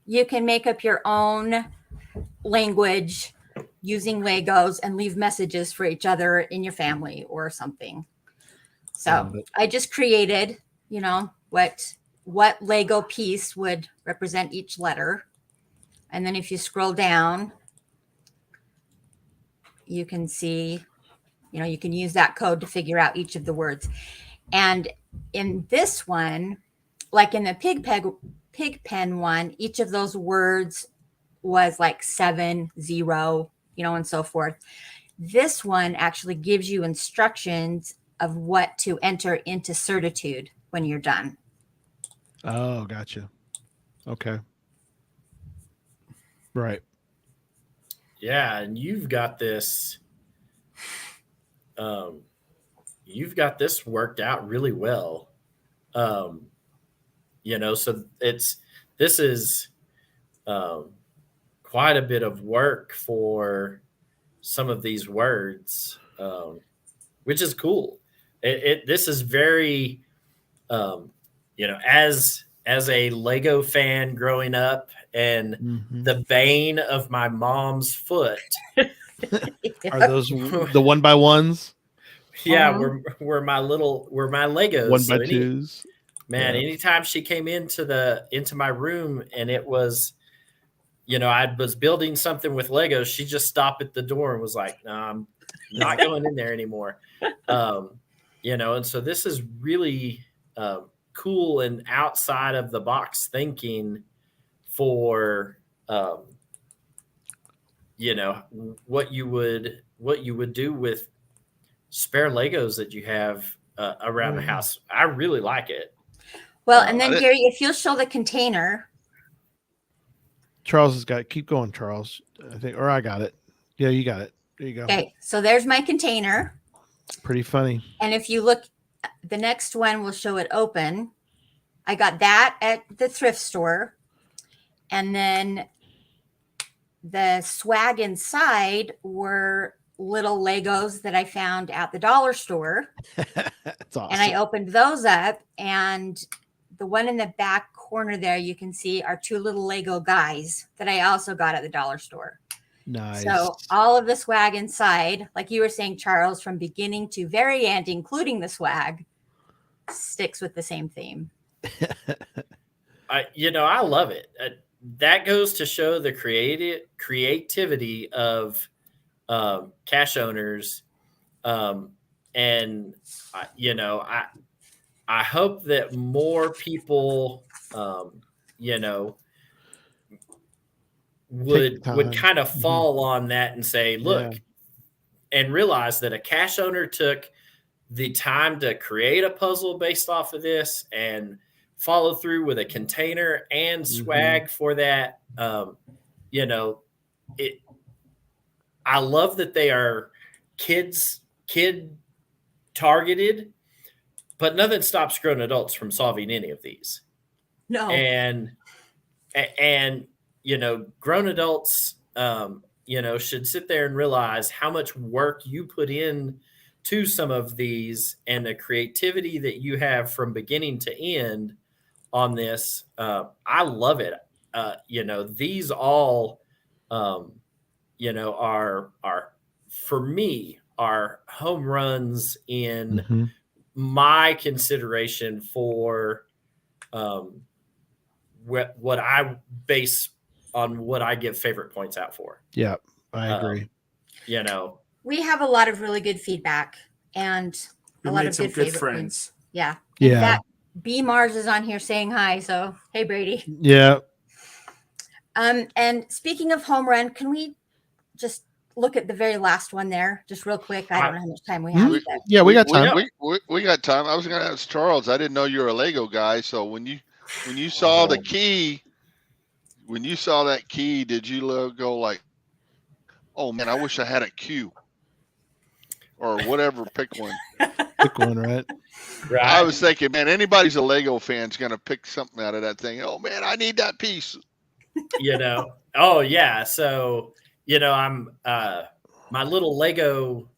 You can make up your own language using Legos and leave messages for each other in your family or something. So I just created, what Lego piece would represent each letter. And then if you scroll down, you can see, you can use that code to figure out each of the words. And in this one, like in the Pigpen one, each of those words was like 7, 0, and so forth. This one actually gives you instructions of what to enter into certitude when you're done. Oh, gotcha. Okay. Right. Yeah, and you've got this worked out really well. So this is quite a bit of work for some of these words, which is cool. This is very, as a Lego fan growing up and the bane of my mom's foot. Are those the 1x1s? Yeah, were my Legos. 1x2s. Man, anytime she came into my room and it was I was building something with Legos. She just stopped at the door and was like, "No, I'm not going in there anymore." And so this is really cool and outside of the box thinking for, what you would do with spare Legos that you have around the house. I really like it. Well, and then Gary, if you'll show the container. Charles has got it. Keep going, Charles. I think, or I got it. Yeah, you got it. There you go. Okay, so there's my container. Pretty funny. And if you look, the next one will show it open. I got that at the thrift store. And then the swag inside were little Legos that I found at the dollar store. That's awesome. And I opened those up, and the one in the back corner there, you can see are two little Lego guys that I also got at the dollar store. Nice. So all of the swag inside, like you were saying, Charles, from beginning to very end, including the swag, sticks with the same theme. I love it. That goes to show the creativity of cache owners. And I hope that more people, would kind of fall on that and say, look, and realize that a cache owner took the time to create a puzzle based off of this and follow through with a container and swag for that. I love that they are kid targeted, but nothing stops grown adults from solving any of these. No. And grown adults, should sit there and realize how much work you put in to some of these and the creativity that you have from beginning to end on this. I love it. These all, are for me are home runs in my consideration for what I base on what I give favorite points out for. Yeah, I agree. We have a lot of really good feedback and a lot of good friends. Points. Yeah. In fact, B Mars is on here saying hi. So, hey, Brady. Yeah. And speaking of home run, can we just look at the very last one there, just real quick? I don't know how much time we have. We got time. We got time. I was going to ask Charles. I didn't know you're a Lego guy. So when you saw the key, did you go like, oh man, I wish I had a Q or whatever? Pick one. Pick one, right? Right. I was thinking, man, anybody's a Lego fan is going to pick something out of that thing. Oh man, I need that piece. Oh yeah. So, I'm my little Lego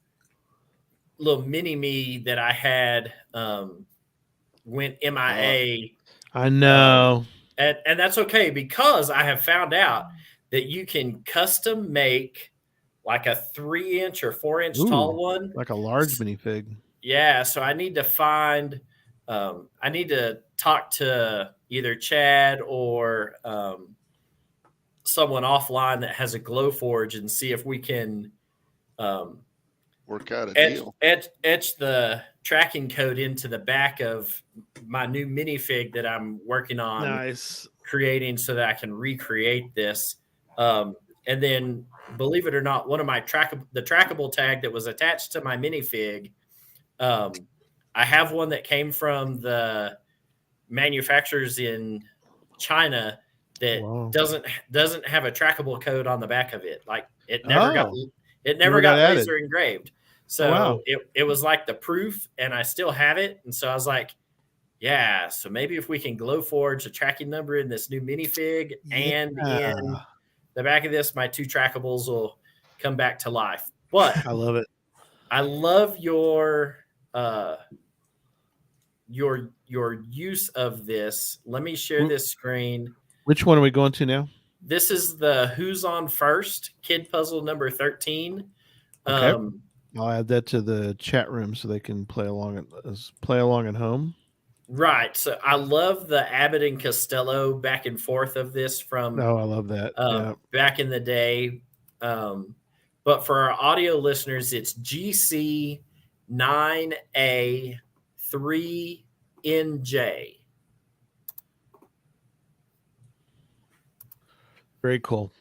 little mini me that I had went MIA. I know. And that's okay, because I have found out that you can custom make like a 3-inch or 4-inch tall one. Like a large minifig. Yeah. So I need to talk to either Chad or someone offline that has a Glowforge and see if we can work out a deal. Etch the tracking code into the back of my new minifig that I'm working on creating so that I can recreate this. And then, believe it or not, one of my trackable tag that was attached to my minifig, I have one that came from the manufacturers in China that doesn't have a trackable code on the back of it. Like it never got laser engraved. So it was like the proof, and I still have it. And so I was like, yeah, so maybe if we can Glowforge a tracking number in this new minifig and in the back of this, my 2 trackables will come back to life. But I love it. I love your use of this. Let me share this screen. Which one are we going to now? This is the Who's On First Kid Puzzle number 13. Okay. I'll add that to the chat room so they can play along at home. Right. So I love the Abbott and Costello back and forth of this from Oh, I love that. Yeah. back in the day. But for our audio listeners, it's GC9A3NJ. Very cool.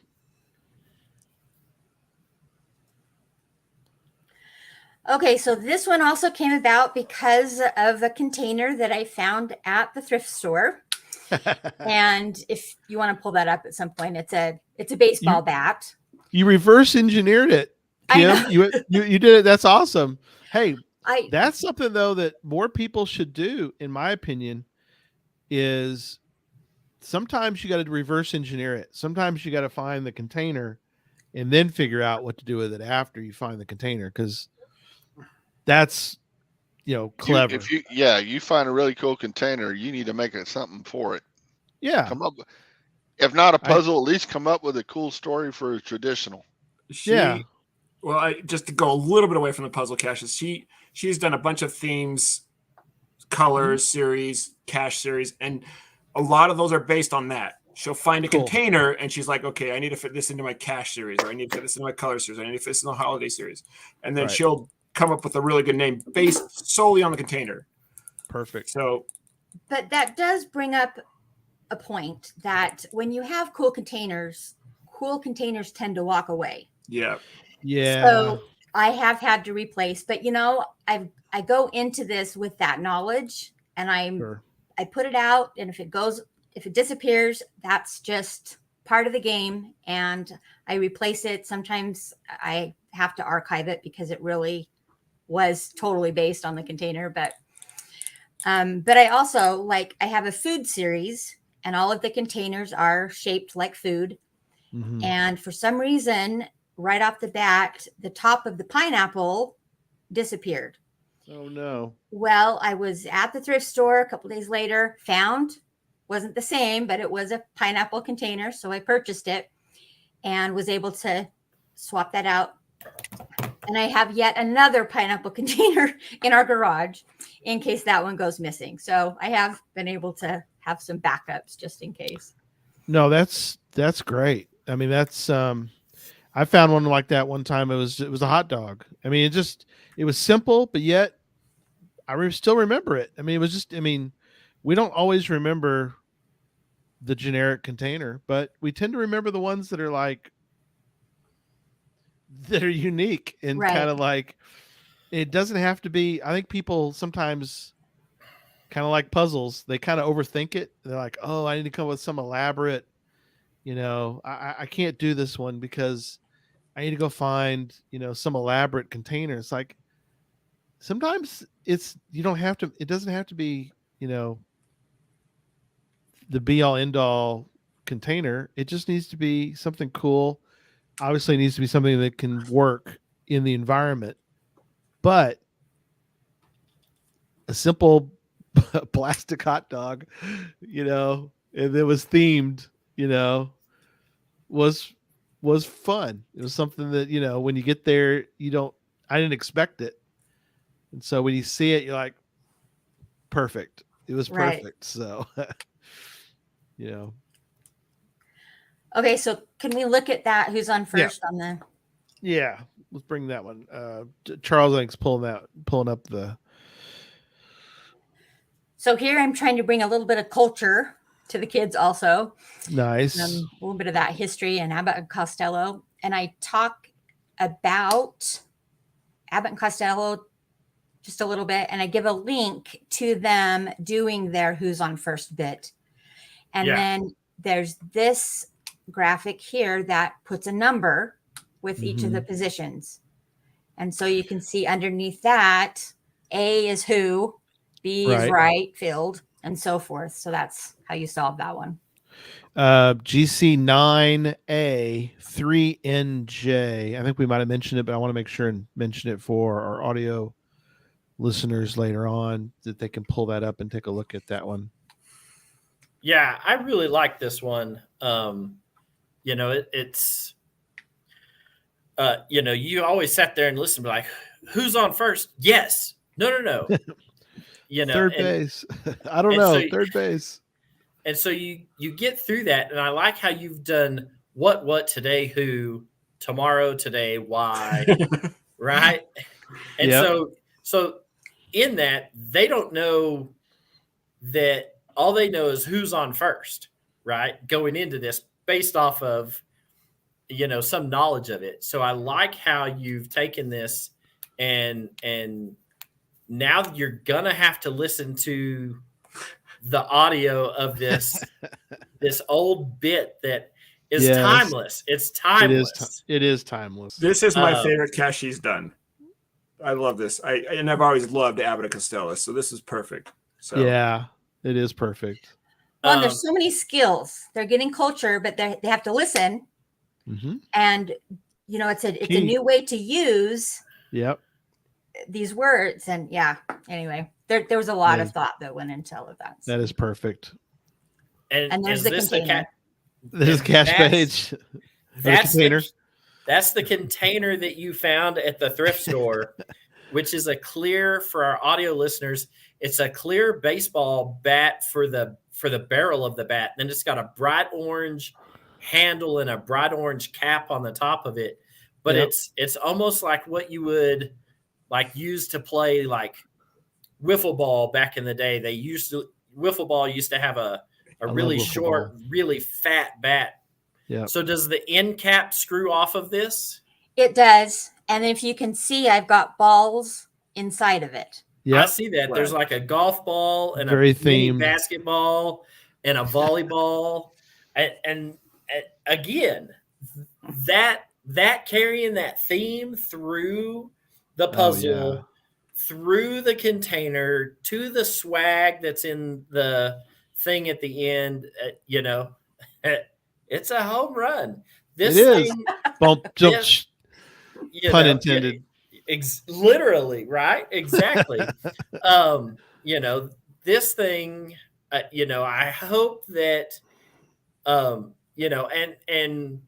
Okay, so this one also came about because of a container that I found at the thrift store. And if you want to pull that up at some point, it's a baseball bat. You reverse engineered it, Kim. You did it. That's awesome. Hey, that's something though that more people should do, in my opinion. Is sometimes you got to reverse engineer it. Sometimes you got to find the container and then figure out what to do with it after you find the container, because that's clever. You find a really cool container, you need to make it something for it. Yeah. Come up, if not a puzzle, at least come up with a cool story for a traditional. Well, just to go a little bit away from the puzzle caches, she's done a bunch of themes, colors series, cache series, and a lot of those are based on that. She'll find a container and she's like, okay, I need to fit this into my cache series, or I need to fit this into my color series, or I need to fit this in the holiday series. And then she'll come up with a really good name based solely on the container. Perfect. But that does bring up a point that when you have cool containers tend to walk away. Yeah. So I have had to replace, but I go into this with that knowledge, and I put it out, and if it disappears, that's just part of the game, and I replace it. Sometimes I have to archive it because it really was totally based on the container, but I also I have a food series, and all of the containers are shaped like food. Mm-hmm. And for some reason, right off the bat, the top of the pineapple disappeared. Oh no. Well, I was at the thrift store a couple days later, wasn't the same, but it was a pineapple container. So I purchased it and was able to swap that out. And I have yet another pineapple container in our garage in case that one goes missing. So I have been able to have some backups just in case. No, that's great. I mean, that's I found one like that one time. It was a hot dog. I mean, it was simple, but yet I still remember it. I mean, we don't always remember the generic container, but we tend to remember the ones that are unique and kind of it doesn't have to be. I think people sometimes kind of like puzzles. They kind of overthink it. They're like, oh, I need to come up with some elaborate, I can't do this one because I need to go find, some elaborate container. It's like, sometimes it doesn't have to be, the be all end all container. It just needs to be something cool. Obviously it needs to be something that can work in the environment, but a simple plastic hot dog, and it was themed, was fun. It was something that, when you get there, I didn't expect it. And so when you see it, you're like, perfect. It was perfect. Right. So, Okay, so can we look at that? Who's on first on the? Yeah, let's bring that one. Charles, I think's pulling up the. So here I'm trying to bring a little bit of culture to the kids also. Nice. A little bit of that history and Abbott and Costello. And I talk about Abbott and Costello just a little bit, and I give a link to them doing their Who's on First bit. And then there's this graphic here that puts a number with each of the positions. And so you can see underneath that, A is who, B is right filled, and so forth. So that's how you solve that one. GC9A3NJ. I think we might have mentioned it, but I want to make sure and mention it for our audio listeners later on that they can pull that up and take a look at that one. Yeah, I really like this one. It's you always sat there and listened, like, who's on first? Yes. No. third base. I don't and know. so- Third base. And so you get through that, and I like how you've done what today, who, tomorrow, today, why, right? And Yep. so in that, they don't know that. All they know is who's on first, right? Going into this based off of, some knowledge of it. So I like how you've taken this and now you're gonna have to listen to the audio of this old bit that is Yes. timeless. It's timeless. It is timeless. This is my favorite cache he's done. I love this. And I've always loved Abbott and Costello, so this is perfect. So Yeah, it is perfect. Well, there's so many skills. They're getting culture, but they have to listen. Mm-hmm. And it's a new way to use Yep. these words. And anyway, there was a lot of thought that went into all of that. That is perfect. And there's the container. This is cache page. That's container. That's the container that you found at the thrift store, which is a clear, for our audio listeners, it's a clear baseball bat for the barrel of the bat. Then it's got a bright orange handle and a bright orange cap on the top of it. But it's almost like what you would use to play wiffle ball back in the day. Wiffle ball used to have a really short, really fat bat. Yeah. So does the end cap screw off of this? It does. And if you can see, I've got balls inside of it. Yeah. I see that. There's like a golf ball and Very a mini themed basketball and a volleyball. and again, that carrying that theme through the puzzle, through the container, to the swag that's in the thing at the end, it's a home run. This is. thing, Bump, jump, pun know, intended. Literally, right? Exactly. This thing, I hope that, and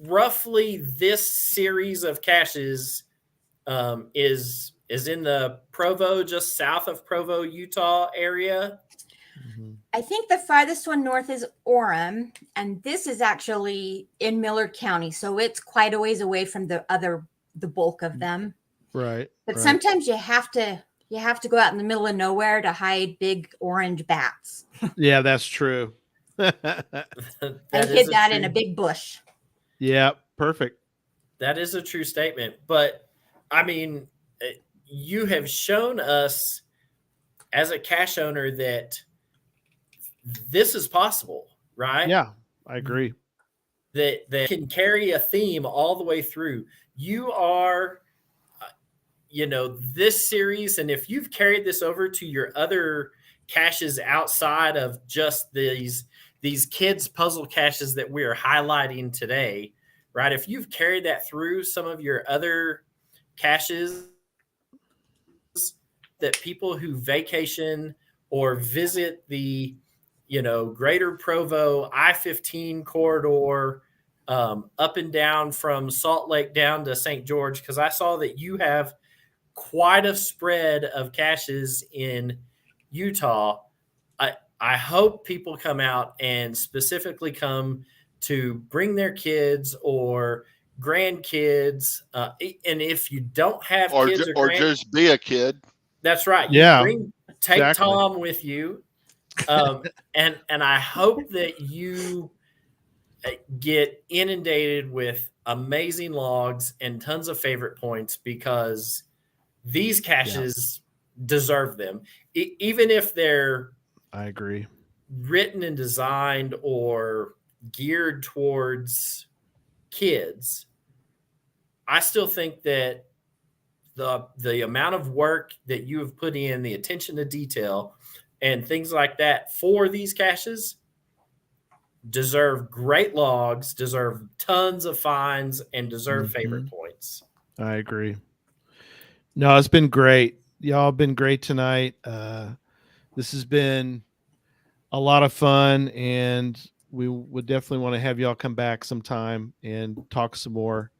roughly this series of caches is in the Provo, just south of Provo, Utah area. Mm-hmm. I think the farthest one north is Orem, and this is actually in Millard County, so it's quite a ways away from the bulk of them. Right. But sometimes you have to go out in the middle of nowhere to hide big orange bats. Yeah, that's true. I hid that in a big bush. Yeah, perfect. That is a true statement. But I mean, you have shown us as a cache owner that this is possible, right? Yeah, I agree. That can carry a theme all the way through. You are, this series, and if you've carried this over to your other caches outside of just these kids puzzle caches that we are highlighting today, right? If you've carried that through some of your other caches that people who vacation or visit the greater Provo I-15 corridor, up and down from Salt Lake down to St. George, because I saw that you have quite a spread of caches in Utah. I hope people come out and specifically come to bring their kids or grandkids. And if you don't have kids or just be a kid. That's right. Yeah. Take exactly. Tom with you. And I hope that you get inundated with amazing logs and tons of favorite points, because these caches deserve them. Even if they're, I agree, written and designed or geared towards kids, I still think that the amount of work that you have put in, the attention to detail and things like that for these caches deserve great logs, deserve tons of finds, and deserve favorite points. I agree. No, it's been great. Y'all have been great tonight. This has been a lot of fun, and we would definitely want to have y'all come back sometime and talk some more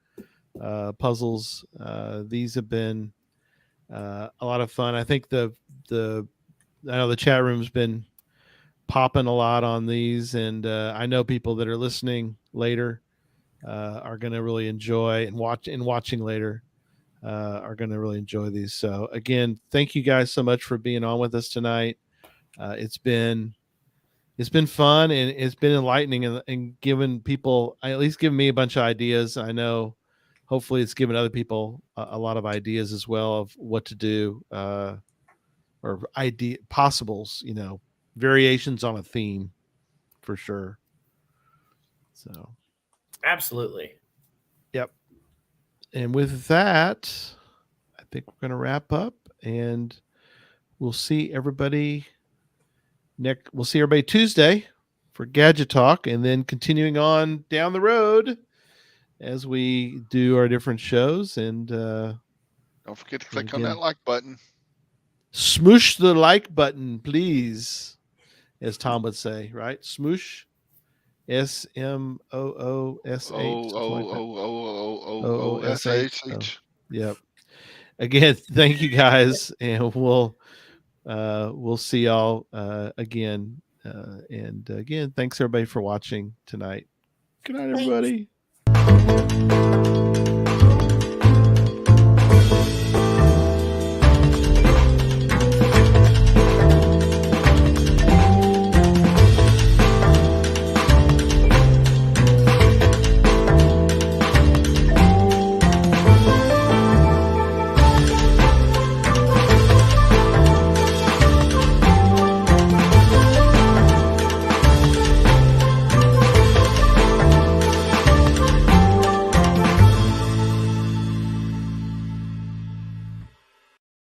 puzzles. These have been a lot of fun. I think the I know the chat room's been popping a lot on these, and I know people that are listening later are going to really enjoy and watching later are going to really enjoy these. So again, thank you guys so much for being on with us tonight. It's been fun, and it's been enlightening, and giving people, at least giving me a bunch of ideas. I know hopefully it's given other people a lot of ideas as well of what to do, or idea possibles, variations on a theme for sure. So Absolutely. yep. And with that, I think we're going to wrap up, and we'll see everybody Tuesday for Gadget Talk, and then continuing on down the road as we do our different shows. And Don't forget to click on that like button. Smoosh the like button, please, as Tom would say, right? Smoosh. SMOOSH. Yep. Again, thank you guys, and we'll see y'all again. And again, thanks everybody for watching tonight. Good night, everybody.